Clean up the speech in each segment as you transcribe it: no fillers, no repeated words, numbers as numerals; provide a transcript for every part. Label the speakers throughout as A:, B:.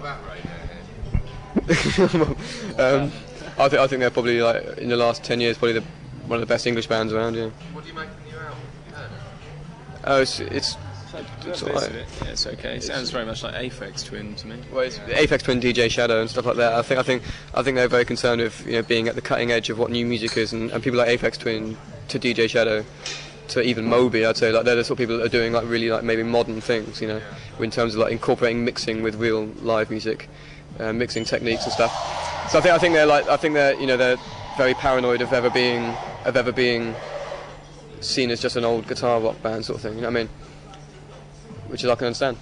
A: about
B: I think they're probably, like, in the last 10 years, probably one of the best English bands around. Yeah.
A: What do you make of the new album?
B: Oh, it's alright.
C: Yeah, it's okay. It sounds very much like Aphex Twin to me.
B: Well, it's Aphex Twin, DJ Shadow, and stuff like that. I think they're very concerned with, you know, being at the cutting edge of what new music is, and people like Aphex Twin to DJ Shadow to even Moby, I'd say, like, they're the sort of people that are doing, like, really, like, maybe modern things, you know, in terms of, like, incorporating mixing with real live music, mixing techniques and stuff. So I think they're you know, they're very paranoid of ever being seen as just an old guitar rock band sort of thing. You know what I mean? Which is I can understand.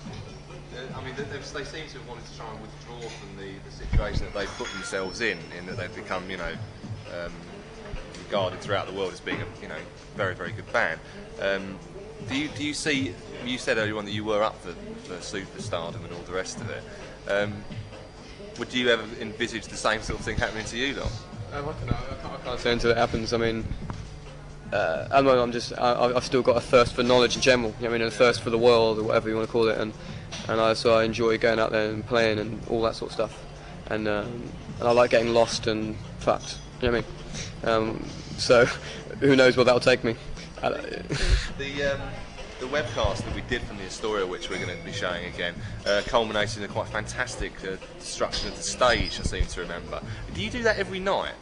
A: I mean, they seem to have wanted to try and withdraw from the situation that they've put themselves in that they've become, you know, regarded throughout the world as being a, you know, very, very good band. Do you see? You said earlier on that you were up for superstardom and all the rest of it. Would you ever envisage the same sort of thing happening to you, though?
B: I can't say until it happens. I mean, I've still got a thirst for knowledge in general. You know what I mean, a thirst for the world or whatever you want to call it, so I enjoy going out there and playing and all that sort of stuff. And I like getting lost and fucked. You know what I mean? So who knows where that'll take me?
A: The webcast that we did from the Astoria, which we're going to be showing again, culminated in a quite fantastic destruction of the stage, I seem to remember. Do you do that every night?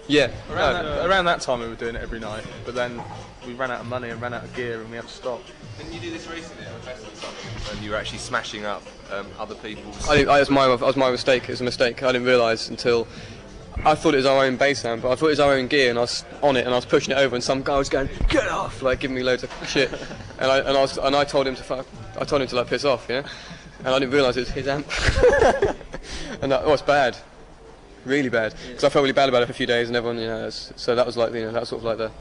B: Yeah.
D: Around that time we were doing it every night, but then we ran out of money and ran out of gear and we had to stop.
A: Didn't you do this recently at a festival or something? And you were actually smashing up other people's...
B: It was my mistake. It was a mistake. I didn't realise until... I thought it was our own bass amp, but I thought it was our own gear, and I was on it, and I was pushing it over, and some guy was going, "Get off!" like giving me loads of shit, and I told him to like piss off, yeah, and I didn't realise it was his amp, and that was bad, really bad, because I felt really bad about it for a few days, and everyone, you know, so that was like, you know, that sort of like the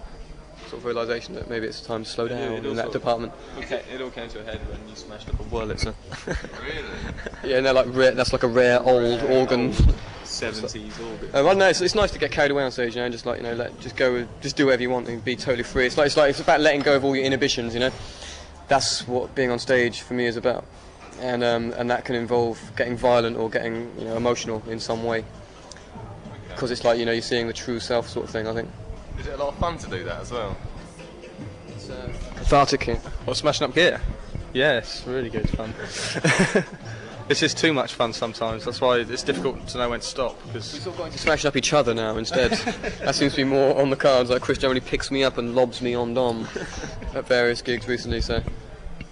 B: sort of realisation that maybe it's time to slow down in that department.
C: Okay, it all came to a head when you smashed up a Wurlitzer.
A: Really?
B: Yeah, and they're like that's like a rare old organ.
C: 70s organ.
B: I don't know. It's nice to get carried away on stage, you know, just like, you know, just do whatever you want and be totally free. It's about letting go of all your inhibitions, you know. That's what being on stage for me is about, and that can involve getting violent or getting, you know, emotional in some way, because it's like, you know, you're seeing the true self sort of thing. I think.
A: Is it a lot of fun to do that as well?
B: It's cathartic. Yeah.
D: Or smashing up gear? Yeah, it's really good fun. It's just too much fun sometimes. That's why it's difficult to know when to stop. Because
B: we're sort of going to smash up each other now instead. That seems to be more on the cards. Like Chris generally picks me up and lobs me on Dom at various gigs recently. So,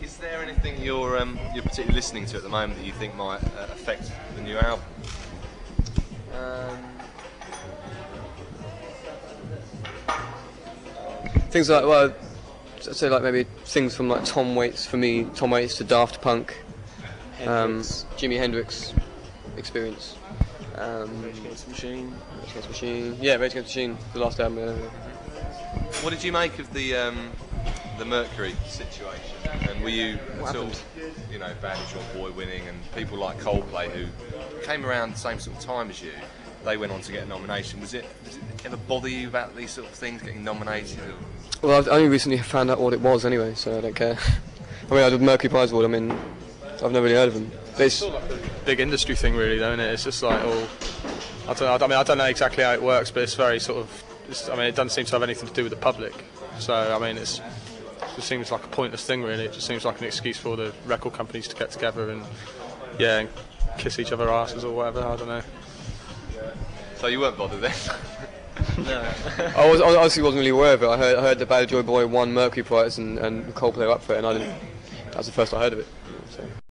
A: is there anything you're particularly listening to at the moment that you think might affect the new album?
B: Things like, well, I'd say like maybe things from like Tom Waits to Daft Punk. Jimi Hendrix experience.
C: Rage Against the Machine.
B: Yeah, Rage Against the Machine, the last album.
A: What did you make of the Mercury situation? And were you sort of, you know, Bad As Your Boy winning, and people like Coldplay who came around the same sort of time as you, they went on to get a nomination. Does it ever bother you about these sort of things, getting nominated?
B: Well, I've only recently found out what it was anyway, so I don't care. I mean, I did Mercury Prize Award. I mean, I've never really heard of them. But it's
D: sort of like a big industry thing, really, though, isn't it? It's just like all. I don't know exactly how it works, but it's very sort of. It doesn't seem to have anything to do with the public. So, I mean, it just seems like a pointless thing, really. It just seems like an excuse for the record companies to get together and, yeah, and kiss each other asses or whatever. I don't know.
A: So you weren't bothered then?
C: No.
B: I honestly wasn't really aware of it. I heard that Bad As Your Boy won Mercury Prize and Coldplay were up for it, and I didn't. That was the first I heard of it. So.